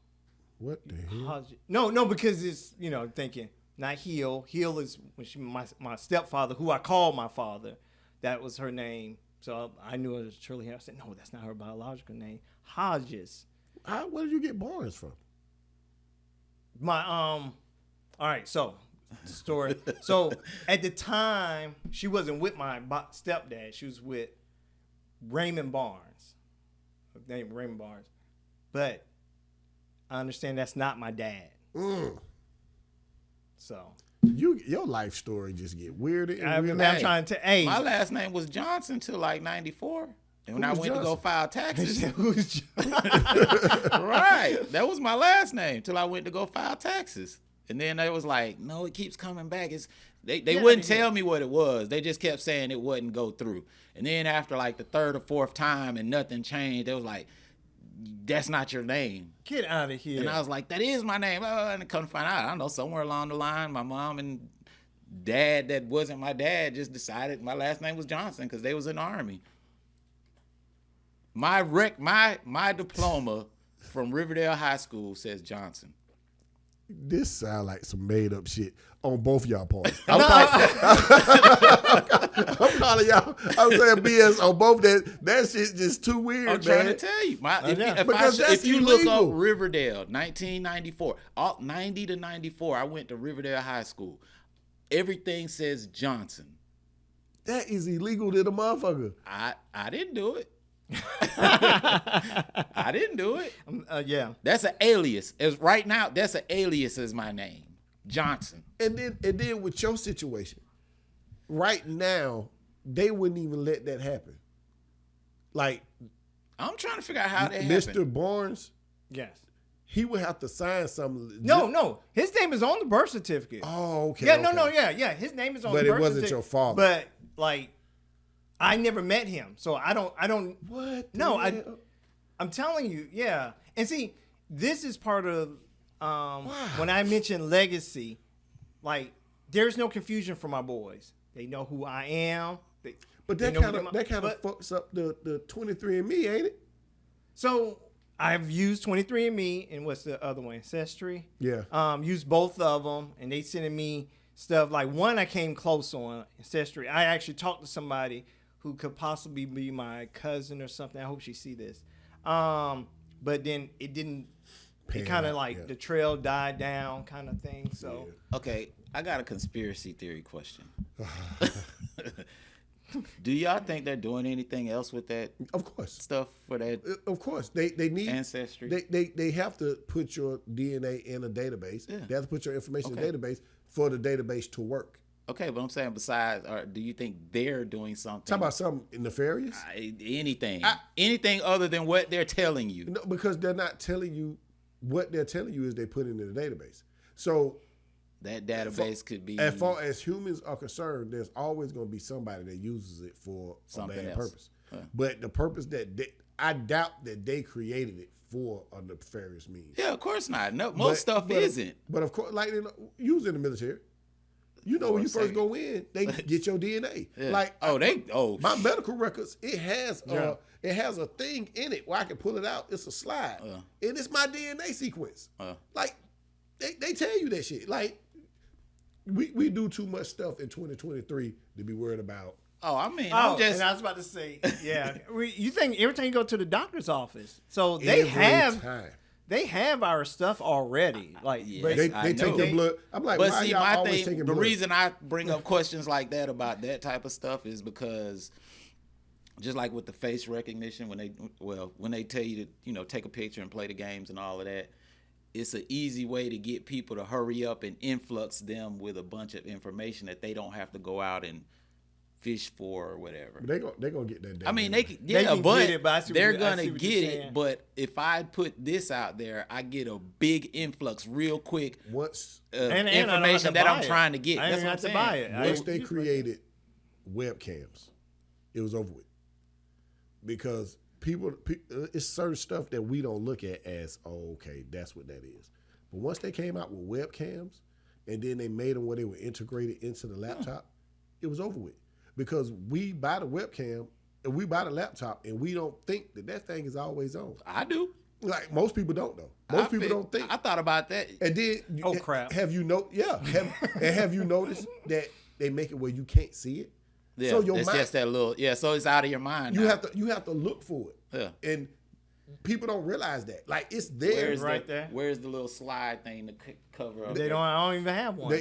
Speaker 1: hell?
Speaker 2: No, because it's thinking not Heel. Heel is when my stepfather, who I call my father, that was her name. So I knew it was Shirley Hill. I said, no, that's not her biological name. Hodges.
Speaker 1: Where did you get Barnes from?
Speaker 2: My all right, so story. So at the time, she wasn't with my stepdad. She was with Raymond Barnes. Her name Raymond Barnes. But I understand that's not my dad. So
Speaker 1: your life story just get weirder and weirder.
Speaker 2: I'm trying to. Hey,
Speaker 3: My last name was Johnson till like 94. And when I went to go file taxes, right, that was my last name till I went to go file taxes. And then they was like, no, it keeps coming back. They wouldn't tell me what it was. They just kept saying it wouldn't go through. And then after like the third or fourth time and nothing changed, they was like, that's not your name.
Speaker 2: Get out of here.
Speaker 3: And I was like, that is my name. And I come to find out, I don't know, somewhere along the line, my mom and dad that wasn't my dad just decided my last name was Johnson because they was in the Army. My diploma from Riverdale High School says Johnson.
Speaker 1: This sound like some made up shit on both y'all parts. I'm calling y'all. I'm saying BS on both. That shit just too weird,
Speaker 3: I'm trying to tell you. If you look up Riverdale, 1994, 90 to 94, I went to Riverdale High School. Everything says Johnson.
Speaker 1: That is illegal to the motherfucker.
Speaker 3: I didn't do it. I didn't do it.
Speaker 2: Yeah.
Speaker 3: That's an alias. As right now, that's an alias as my name. Johnson.
Speaker 1: And then with your situation, right now, they wouldn't even let that happen. Like,
Speaker 3: I'm trying to figure out how that
Speaker 1: Mr.
Speaker 3: happened.
Speaker 1: Barnes,
Speaker 2: Yes.
Speaker 1: he would have to sign something.
Speaker 2: No. His name is on the birth certificate.
Speaker 1: Oh, okay.
Speaker 2: Yeah,
Speaker 1: okay.
Speaker 2: yeah. His name is on
Speaker 1: But
Speaker 2: the
Speaker 1: it
Speaker 2: birth
Speaker 1: wasn't
Speaker 2: certificate.
Speaker 1: your father.
Speaker 2: But like, I never met him, so I don't.
Speaker 1: What?
Speaker 2: No, I'm telling you, yeah. And see, this is part of when I mention legacy. Like, there's no confusion for my boys. They know who I am.
Speaker 1: But that kind of fucks up the 23andMe, ain't it?
Speaker 2: So I've used 23andMe and what's the other one? Ancestry.
Speaker 1: Yeah.
Speaker 2: Used both of them, and they sending me stuff. Like one I came close on Ancestry. I actually talked to somebody who could possibly be my cousin or something. I hope she see this. But then it didn't. It kind of like the trail died down, kind of thing. So
Speaker 3: Okay, I got a conspiracy theory question. Do y'all think they're doing anything else with that?
Speaker 1: Of course.
Speaker 3: Stuff for that?
Speaker 1: Of course. They need
Speaker 3: ancestry.
Speaker 1: They have to put your DNA in a database.
Speaker 3: Yeah.
Speaker 1: They have to put your information in a database for the database to work.
Speaker 3: Okay, but I'm saying besides, do you think they're doing something?
Speaker 1: Talk about something nefarious?
Speaker 3: Anything. Anything other than what they're telling you.
Speaker 1: No, because they're not telling you. What they're telling you is they put it in the database. So
Speaker 3: that database could be.
Speaker 1: As far as humans are concerned, there's always going to be somebody that uses it for
Speaker 3: something
Speaker 1: a bad
Speaker 3: else.
Speaker 1: purpose. But the purpose I doubt that they created it for a nefarious means.
Speaker 3: Yeah, of course not. No, most stuff isn't.
Speaker 1: But of course, like use in the military. You know, when you first go in, they get your DNA.
Speaker 3: Yeah.
Speaker 1: Like,
Speaker 3: my
Speaker 1: medical records, it has a thing in it where I can pull it out. It's a slide, and it's my DNA sequence. Like, they tell you that shit. Like, we do too much stuff in 2023 to be worried about.
Speaker 2: And I was about to say, yeah. You think every time you go to the doctor's office, so they have our stuff already. Like,
Speaker 1: they take your blood. I'm like, why y'all always taking blood?
Speaker 3: The reason I bring up questions like that about that type of stuff is because, just like with the face recognition, when they tell you to take a picture and play the games and all of that, it's an easy way to get people to hurry up and influx them with a bunch of information that they don't have to go out and fish for or whatever.
Speaker 1: They're gonna get that data.
Speaker 3: I mean,
Speaker 2: but
Speaker 3: they're gonna get it. But if I put this out there, I get a big influx real quick.
Speaker 1: Once
Speaker 3: information that I'm trying to get.
Speaker 2: I didn't have to buy it.
Speaker 1: Once they created webcams, it was over with. Because people, it's certain stuff that we don't look at as, okay, that's what that is. But once they came out with webcams, and then they made them where they were integrated into the laptop, it was over with. Because we buy the webcam and we buy the laptop and we don't think that thing is always on.
Speaker 3: I do.
Speaker 1: Like most people don't know. Most people don't think.
Speaker 3: I thought about that.
Speaker 1: And then,
Speaker 2: Oh, crap.
Speaker 1: Have you have you noticed that they make it where you can't see it?
Speaker 3: Yeah,
Speaker 1: So your
Speaker 3: it's
Speaker 1: mind,
Speaker 3: just that little. Yeah, so it's out of your mind.
Speaker 1: you
Speaker 3: now.
Speaker 1: have to look for it.
Speaker 3: Yeah.
Speaker 1: And people don't realize that. Like it's there.
Speaker 3: Where's the little slide thing to cover up?
Speaker 2: I don't even have one.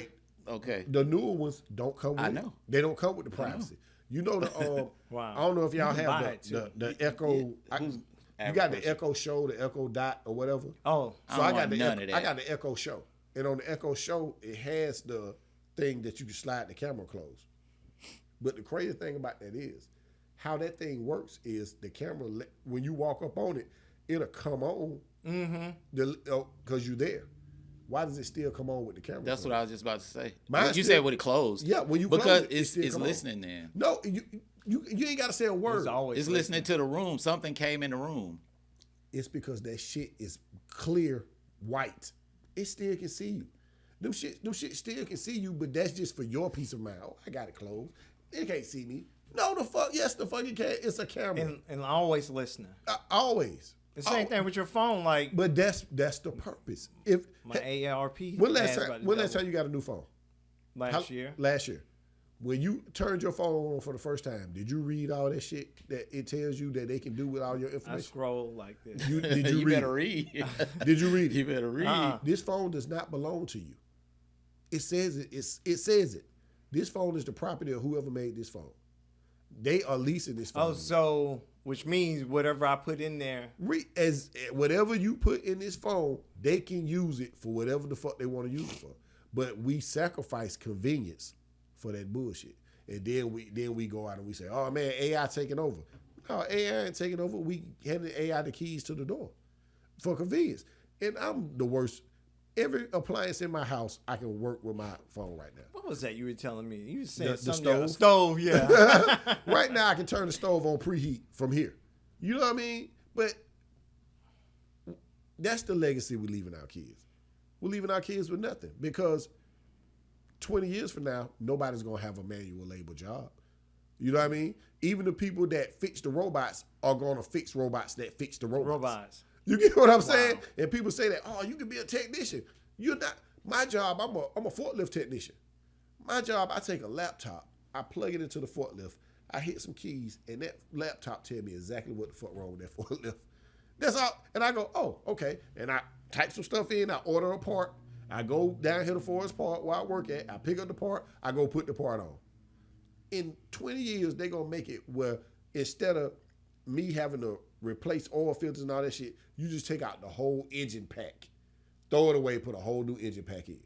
Speaker 3: Okay.
Speaker 1: The newer ones don't come with
Speaker 3: I
Speaker 1: it.
Speaker 3: know.
Speaker 1: They don't come with the privacy. You know the
Speaker 2: Wow.
Speaker 1: I don't know if y'all
Speaker 2: You can
Speaker 1: have
Speaker 2: buy it, too.
Speaker 1: the Echo. You got the Echo Show, the Echo Dot, or whatever.
Speaker 2: Oh,
Speaker 1: So I got
Speaker 3: none of that.
Speaker 1: I got the Echo Show, and on the Echo Show, it has the thing that you can slide the camera closed. But the crazy thing about that is, how that thing works is the camera when you walk up on it, it'll come on. Because you're there. Why does it still come on with the camera?
Speaker 3: That's
Speaker 1: closed?
Speaker 3: what I was just about to say.
Speaker 1: Mine's
Speaker 3: You
Speaker 1: still-
Speaker 3: said when it closed.
Speaker 1: Yeah, when you
Speaker 3: because
Speaker 1: close it,
Speaker 3: it's
Speaker 1: still come on.
Speaker 3: listening then.
Speaker 1: No, you ain't got to say a word.
Speaker 2: it's always
Speaker 3: It's listening to the room. Something came in the room.
Speaker 1: It's because that shit is clear white. It still can see you. Them shit still can see you, but that's just for your peace of mind. Oh, I got it closed. It can't see me. No, the fuck. Yes, the fuck it can. It's a camera.
Speaker 2: and always listening.
Speaker 1: Always.
Speaker 2: The same thing with your phone. Like
Speaker 1: But that's the purpose. If
Speaker 2: my AARP.
Speaker 1: when last
Speaker 2: asked about
Speaker 1: time
Speaker 2: the
Speaker 1: you got a new phone?
Speaker 2: last year.
Speaker 1: Last year. When you turned your phone on for the first time, did you read all that shit that it tells you that they can do with all your
Speaker 2: I
Speaker 1: information?
Speaker 2: scroll like this.
Speaker 1: Did you
Speaker 3: You
Speaker 1: read
Speaker 3: better
Speaker 1: it?
Speaker 3: read.
Speaker 1: Did you read it?
Speaker 3: You better read.
Speaker 1: This phone does not belong to you. It says it. It says it. This phone is the property of whoever made this phone. They are leasing this phone.
Speaker 2: Oh, so which means whatever I put in there.
Speaker 1: As whatever you put in this phone, they can use it for whatever the fuck they want to use it for. But we sacrifice convenience for that bullshit, and then we go out and we say, "Oh man, AI taking over." No, AI ain't taking over. We handed AI the keys to the door for convenience, and I'm the worst. Every appliance in my house, I can work with my phone right now.
Speaker 2: What was that you were telling me? You said
Speaker 1: The
Speaker 2: something else.
Speaker 1: stove?
Speaker 2: Stove, yeah.
Speaker 1: Right now, I can turn the stove on preheat from here. You know what I mean? But that's the legacy we're leaving our kids. We're leaving our kids with nothing because 20 years from now, nobody's going to have a manual labor job. You know what I mean? Even the people that fix the robots are going to fix robots that fix the robots. You get what I'm saying? And people say that, oh, you can be a technician. You're not. My job, I'm a forklift technician. My job, I take a laptop, I plug it into the forklift, I hit some keys, and that laptop tell me exactly what the fuck wrong with that forklift. That's all. And I go, oh, okay. And I type some stuff in, I order a part, I go down here to Forest Park where I work at, I pick up the part, I go put the part on. In 20 years, they're going to make it where instead of me having to replace oil filters and all that shit, you just take out the whole engine pack, throw it away, put a whole new engine pack in.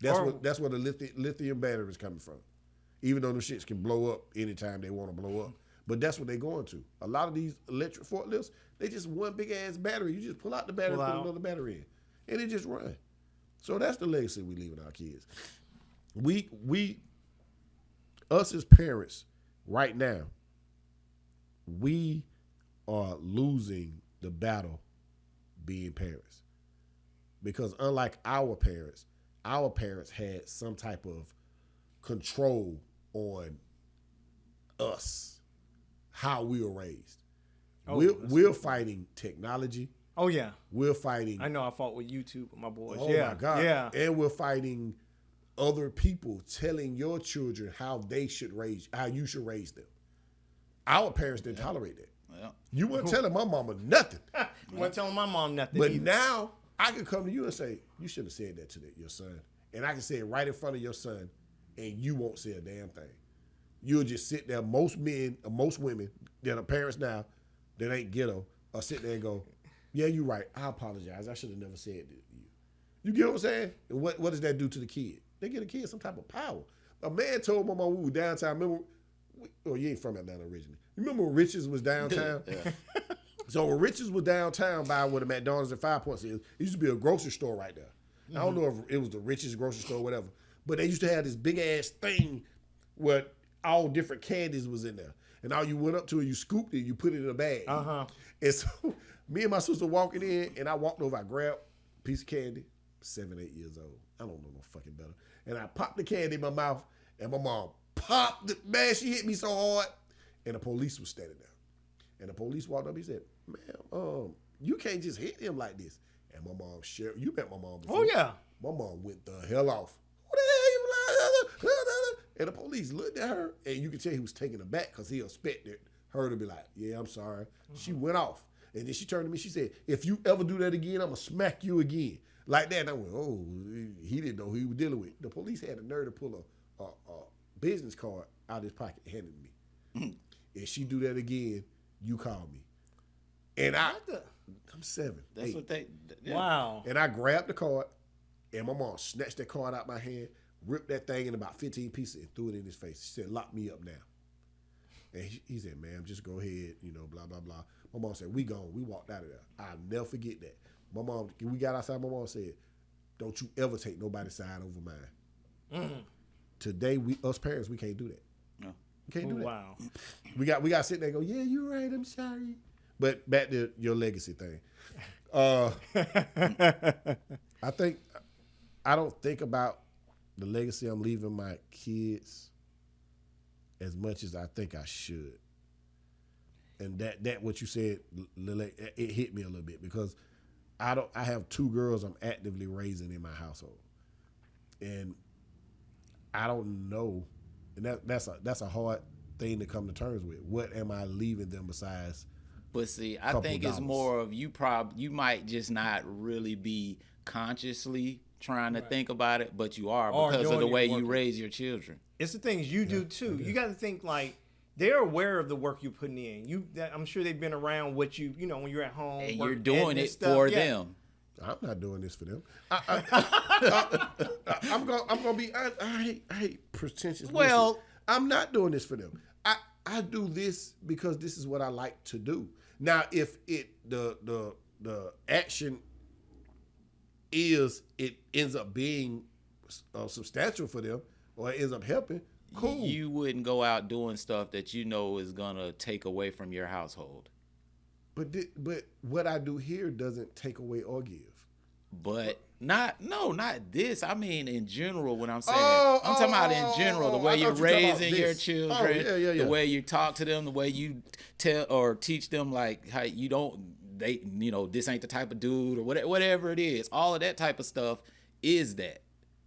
Speaker 1: That's where the lithium battery is coming from. Even though the shits can blow up anytime they want to blow up. But that's what they're going to. A lot of these electric forklifts, they just one big ass battery. You just pull out the battery, put another battery in, and it just run. So that's the legacy we leaving our kids. Us as parents, right now, we are losing the battle being parents. Because unlike our parents had some type of control on us, how we were raised. We're fighting technology.
Speaker 2: Oh, yeah.
Speaker 1: We're fighting.
Speaker 2: I know I fought with YouTube with my boys.
Speaker 1: Oh,
Speaker 2: yeah.
Speaker 1: my God.
Speaker 2: Yeah.
Speaker 1: And we're fighting other people telling your children how you should raise them. Our parents didn't tolerate that.
Speaker 3: Yeah.
Speaker 1: You weren't telling my mama nothing.
Speaker 2: I wasn't telling my mom nothing.
Speaker 1: But
Speaker 2: either.
Speaker 1: now I can come to you and say, you should have said that to your son. And I can say it right in front of your son, and you won't say a damn thing. You'll just sit there. Most men, or most women that are parents now that ain't ghetto are sit there and go, yeah, you're right. I apologize. I should have never said that to you. You get what I'm saying? And what does that do to the kid? They get a kid some type of power. A man told my mom we were downtown. Remember, you ain't from Atlanta originally. You remember when Richards was downtown?
Speaker 3: Yeah.
Speaker 1: So when Richards was downtown by where the McDonald's and 5 Points is, it used to be a grocery store right there. Mm-hmm. I don't know if it was the Richards grocery store or whatever, but they used to have this big ass thing where all different candies was in there. And all you went up to it, you scooped it, you put it in a bag.
Speaker 2: Uh-huh.
Speaker 1: And so me and my sister walking in, and I walked over, I grabbed a piece of candy, 7, 8 years old. I don't know no fucking better. And I popped the candy in my mouth, and my mom popped it. Man, she hit me so hard. And the police was standing there. And the police walked up. He said, "Ma'am, you can't just hit him like this." And my mom, you met my mom before.
Speaker 2: Oh, yeah.
Speaker 1: My mom went the hell off. What the hell you? And the police looked at her, and you could tell he was taken aback because he expected her to be like, "Yeah, I'm sorry." She went off. And then she turned to me, she said, "If you ever do that again, I'm going to smack you again." Like that. And I went, oh, he didn't know who he was dealing with. The police had the nerve to pull a business card out of his pocket and hand it to me. If she do that again, you call me. And I'm 7.
Speaker 3: That's
Speaker 1: 8.
Speaker 3: what they. Yeah.
Speaker 2: Wow.
Speaker 1: And I grabbed the card, and my mom snatched that card out my hand, ripped that thing in about 15 pieces, and threw it in his face. She said, "Lock me up now." And he said, "Ma'am, just go ahead, blah, blah, blah." My mom said, "We gone." We walked out of there. I'll never forget that. My mom, we got outside, my mom said, "Don't you ever take nobody's side over mine." Today, us parents, we can't do that.
Speaker 3: No.
Speaker 1: We can't do that.
Speaker 2: Wow.
Speaker 1: We got to sit there and go, "Yeah, you're right, I'm sorry." But back to your legacy thing. I don't think about the legacy I'm leaving my kids as much as I think I should. And that what you said, it hit me a little bit because I have 2 girls I'm actively raising in my household. And I don't know, and that's a hard thing to come to terms with. What am I leaving them besides?
Speaker 3: But see, I think it's more of you might just not really be consciously trying to think about it, but you are because of the way you raise your children.
Speaker 2: It's the things you do too. You got to think like they're aware of the work you're putting in. I'm sure they've been around what you when you're at home.
Speaker 3: And you're doing it for them.
Speaker 1: I'm not doing this for them. I'm gonna be. I hate pretentious.
Speaker 3: Well,
Speaker 1: bullshit. I'm not doing this for them. I do this because this is what I like to do. Now, if the action it ends up being substantial for them or it ends up helping, cool.
Speaker 3: You wouldn't go out doing stuff that you know is gonna take away from your household.
Speaker 1: But what I do here doesn't take away or give.
Speaker 3: But not this. I mean, in general, when I'm saying I'm talking about in general, the way you're raising your children, the way you talk to them, the way you tell or teach them, like how you don't, this ain't the type of dude or whatever it is. All of that type of stuff is that.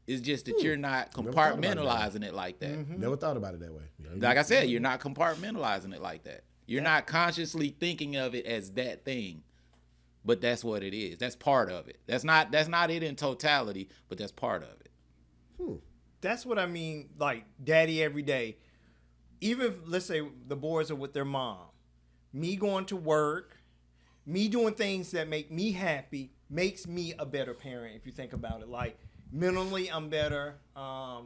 Speaker 3: It's just that you're not compartmentalizing it like that.
Speaker 1: Mm-hmm. Never thought about it that way.
Speaker 3: Like I said, you're not compartmentalizing it like that. You're not consciously thinking of it as that thing. But that's what it is. That's part of it. That's not it in totality, but that's part of it.
Speaker 2: That's what I mean, like daddy every day. Even if, let's say, the boys are with their mom, me going to work, me doing things that make me happy makes me a better parent, if you think about it. Like, mentally, I'm better.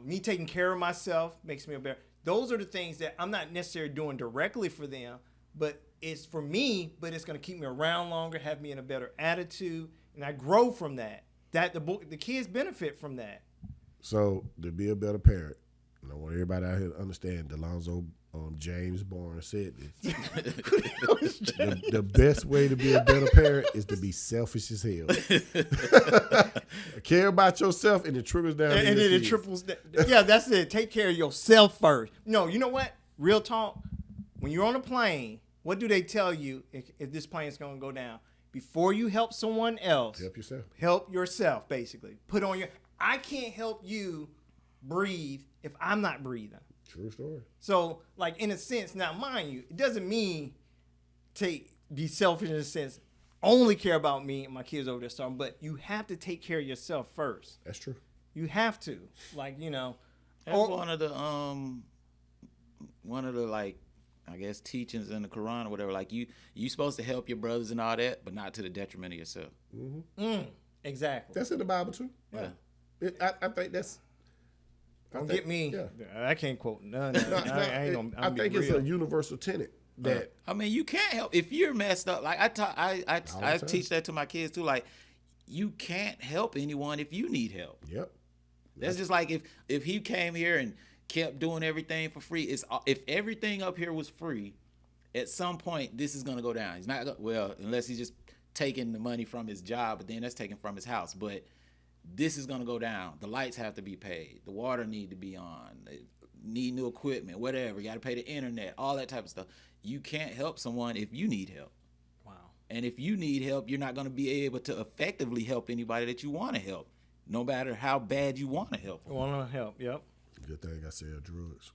Speaker 2: Me taking care of myself makes me a better. Those are the things that I'm not necessarily doing directly for them, but it's for me, but it's going to keep me around longer, have me in a better attitude, and I grow from that. The kids benefit from that.
Speaker 1: So to be a better parent, and I want everybody out here to understand, DeLonzo James Barnes said this. the best way to be a better parent is to be selfish as hell. Care about yourself, and it trickles down.
Speaker 2: And then it triples down. Yeah, that's it. Take care of yourself first. No, you know what? Real talk. When you're on a plane, what do they tell you if this plane is going to go down? Before you help someone else,
Speaker 1: help yourself.
Speaker 2: Help yourself, basically. I can't help you breathe if I'm not breathing.
Speaker 1: True story.
Speaker 2: So, like, in a sense, now, mind you, it doesn't mean be selfish in a sense, only care about me and my kids over there starving, but you have to take care of yourself first.
Speaker 1: That's true.
Speaker 2: You have to. Like,
Speaker 3: That's one of the like, I guess, teachings in the Quran or whatever. Like, you supposed to help your brothers and all that, but not to the detriment of yourself.
Speaker 1: Mm-hmm.
Speaker 2: Exactly.
Speaker 1: That's in the Bible too.
Speaker 3: Yeah.
Speaker 1: I think that's.
Speaker 2: Don't get me. Yeah. I can't quote none.
Speaker 1: I think it's a universal tenet that.
Speaker 3: I mean, you can't help if you're messed up. Like I teach that to my kids too. Like, you can't help anyone if you need help.
Speaker 1: Yep.
Speaker 3: That's just like if he came here and kept doing everything for free. If everything up here was free, at some point this is gonna go down. He's not unless he's just taking the money from his job, but then that's taken from his house. But this is gonna go down. The lights have to be paid. The water need to be on. They need new equipment, whatever. You got to pay the internet, all that type of stuff. You can't help someone if you need help.
Speaker 2: Wow.
Speaker 3: And if you need help, you're not gonna be able to effectively help anybody that you want to help, no matter how bad you want to help them.
Speaker 2: Want to help? Yep.
Speaker 1: Good thing I sell drugs.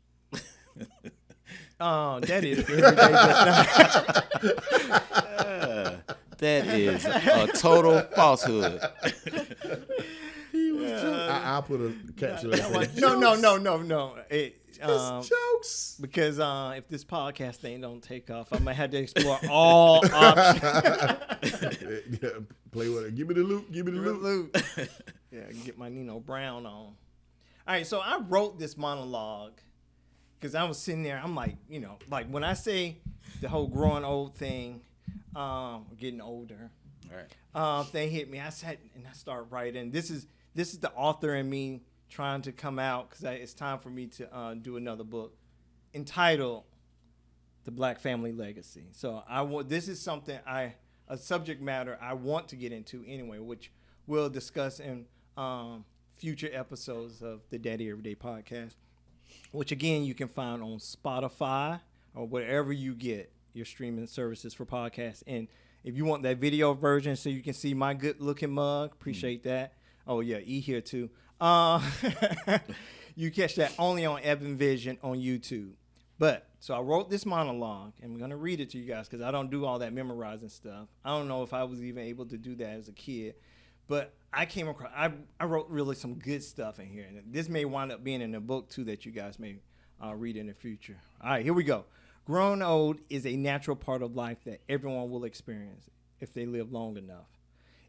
Speaker 2: Oh, that is everyday
Speaker 3: That is a total falsehood.
Speaker 1: I'll put a caption.
Speaker 2: No.
Speaker 1: It's jokes.
Speaker 2: Because if this podcast thing don't take off, I might have to explore all options.
Speaker 1: Yeah, play with it. Give me the loot. Give me the loot.
Speaker 2: Yeah, get my Nino Brown on. All right, so I wrote this monologue because I was sitting there. I'm like, like when I say the whole growing old thing, getting older,
Speaker 3: Right.
Speaker 2: thing hit me. I sat and I started writing. This is the author in me trying to come out because it's time for me to do another book entitled "The Black Family Legacy." So this is something a subject matter I want to get into anyway, which we'll discuss in future episodes of the Daddy Everyday Podcast, which again you can find on Spotify or wherever you get your streaming services for podcasts. And if you want that video version so you can see my good looking mug, appreciate that. Oh yeah, E here too. You catch that only on Evan Vision on YouTube. But so I wrote this monologue, and I'm gonna read it to you guys because I don't do all that memorizing stuff. I don't know if I was even able to do that as a kid, but I came across. I wrote really some good stuff in here, and this may wind up being in a book too that you guys may read in the future. All right, here we go. Growing old is a natural part of life that everyone will experience if they live long enough.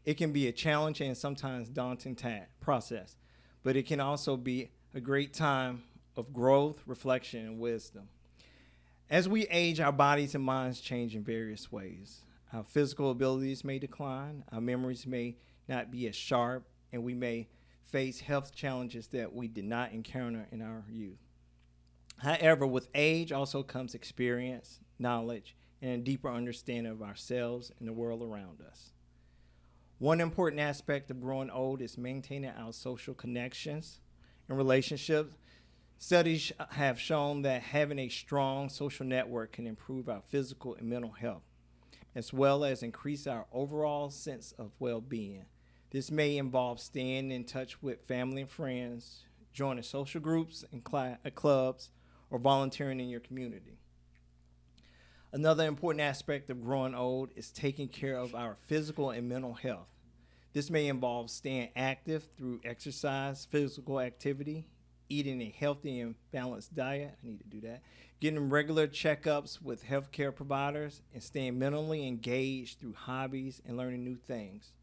Speaker 2: It can be a challenging and sometimes daunting process, but it can also be a great time of growth, reflection, and wisdom. As we age, our bodies and minds change in various ways. Our physical abilities may decline, our memories may not be as sharp, and we may face health challenges that we did not encounter in our youth. However, with age also comes experience, knowledge, and a deeper understanding of ourselves and the world around us. One important aspect of growing old is maintaining our social connections and relationships. Studies have shown that having a strong social network can improve our physical and mental health, as well as increase our overall sense of well-being. This may involve staying in touch with family and friends, joining social groups and clubs, or volunteering in your community. Another important aspect of growing old is taking care of our physical and mental health. This may involve staying active through exercise, physical activity, eating a healthy and balanced diet. I need to do that. Getting regular checkups with healthcare providers, and staying mentally engaged through hobbies and learning new things.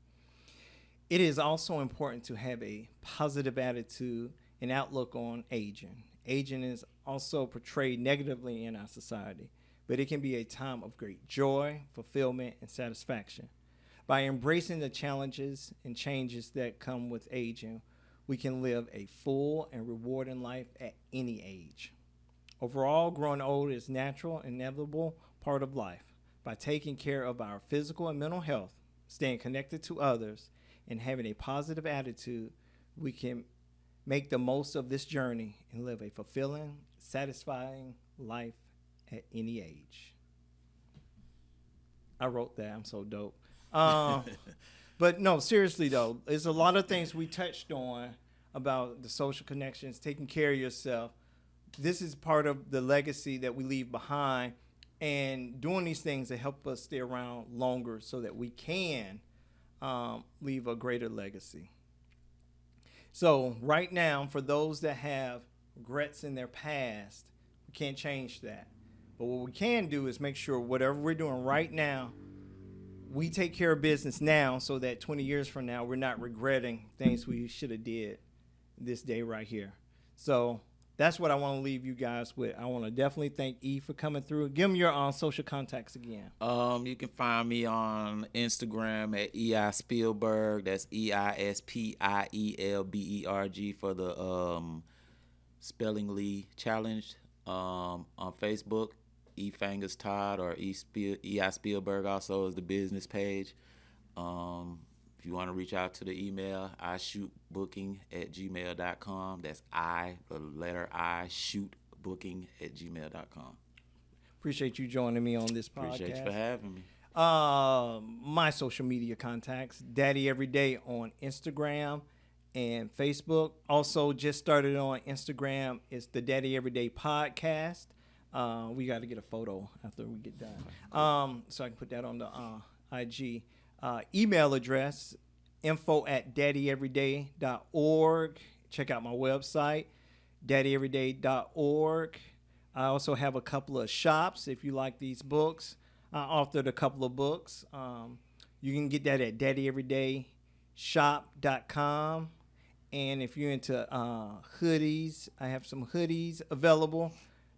Speaker 2: It is also important to have a positive attitude and outlook on aging. Aging is also portrayed negatively in our society, but it can be a time of great joy, fulfillment, and satisfaction. By embracing the challenges and changes that come with aging, we can live a full and rewarding life at any age. Overall, growing old is a natural and inevitable part of life. By taking care of our physical and mental health, staying connected to others, and having a positive attitude, we can make the most of this journey and live a fulfilling, satisfying life at any age. I wrote that. I'm so dope. But no, seriously though, there's a lot of things we touched on about the social connections, taking care of yourself. This is part of the legacy that we leave behind, and doing these things to help us stay around longer so that we can leave a greater legacy. So right now, for those that have regrets in their past, we can't change that. But what we can do is make sure whatever we're doing right now, we take care of business now so that 20 years from now, we're not regretting things we should have did this day right here. So that's what I want to leave you guys with. I want to definitely thank E for coming through. Give them your social contacts again.
Speaker 3: You can find me on Instagram at EI Spielberg. That's EISPIELBERG for the Spelling Lee Challenge. On Facebook, E Fangus Todd or EI Spielberg also is the business page. If If you want to reach out to the email, ishootbooking@gmail.com. That's the letter I, shootbooking@gmail.com.
Speaker 2: Appreciate you joining me on this podcast.
Speaker 3: Appreciate you for having me.
Speaker 2: My social media contacts, Daddy Everyday on Instagram and Facebook. Also just started on Instagram. It's the Daddy Everyday Podcast. We got to get a photo after we get done. So I can put that on the IG. Email address, info@daddyeveryday.org. Check out my website, daddyeveryday.org. I also have a couple of shops if you like these books. I authored a couple of books. You can get that at daddyeverydayshop.com. And if you're into hoodies, I have some hoodies available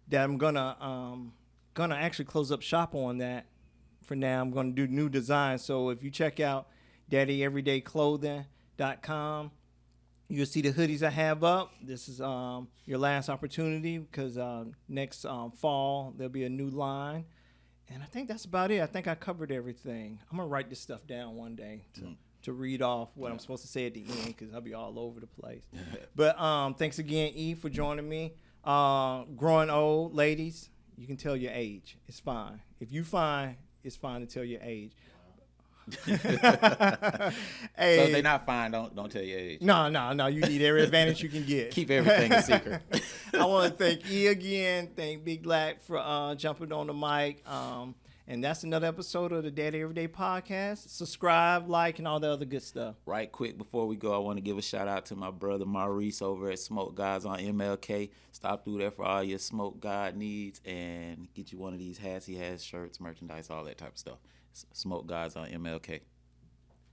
Speaker 2: that I'm gonna actually close up shop on that. For now, I'm gonna do new designs. So if you check out daddyeverydayclothing.com, you'll see the hoodies I have up. This is your last opportunity because next fall there'll be a new line. And I think that's about it. I think I covered everything. I'm going to write this stuff down one day to read off what I'm supposed to say at the end because I'll be all over the place. But thanks again, E, for joining me. Growing old, ladies, you can tell your age. It's fine. If you fine, it's fine to tell your age. Hey,
Speaker 3: So if they're not fine, don't tell your age.
Speaker 2: No. You need every advantage you can get.
Speaker 3: Keep everything a secret.
Speaker 2: I want to thank E again. Thank Big Black for jumping on the mic. And that's another episode of the Daddy Everyday Podcast. Subscribe, like, and all the other good stuff.
Speaker 3: Right quick before we go, I want to give a shout out to my brother Maurice over at Smoke Gods on MLK. Stop through there for all your Smoke God needs and get you one of these hats. He has shirts, merchandise, all that type of stuff. Smoke Gods on MLK.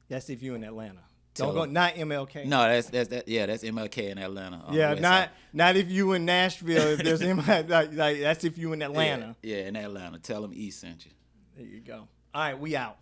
Speaker 2: That's if you're in Atlanta.
Speaker 3: Tell
Speaker 2: Don't go,
Speaker 3: them.
Speaker 2: not MLK.
Speaker 3: No, that's MLK in Atlanta. on the
Speaker 2: Yeah,
Speaker 3: west side.
Speaker 2: not if you in Nashville. If there's like that's if you in Atlanta.
Speaker 3: Yeah, in Atlanta. Tell them E sent you.
Speaker 2: There you go. All right, we out.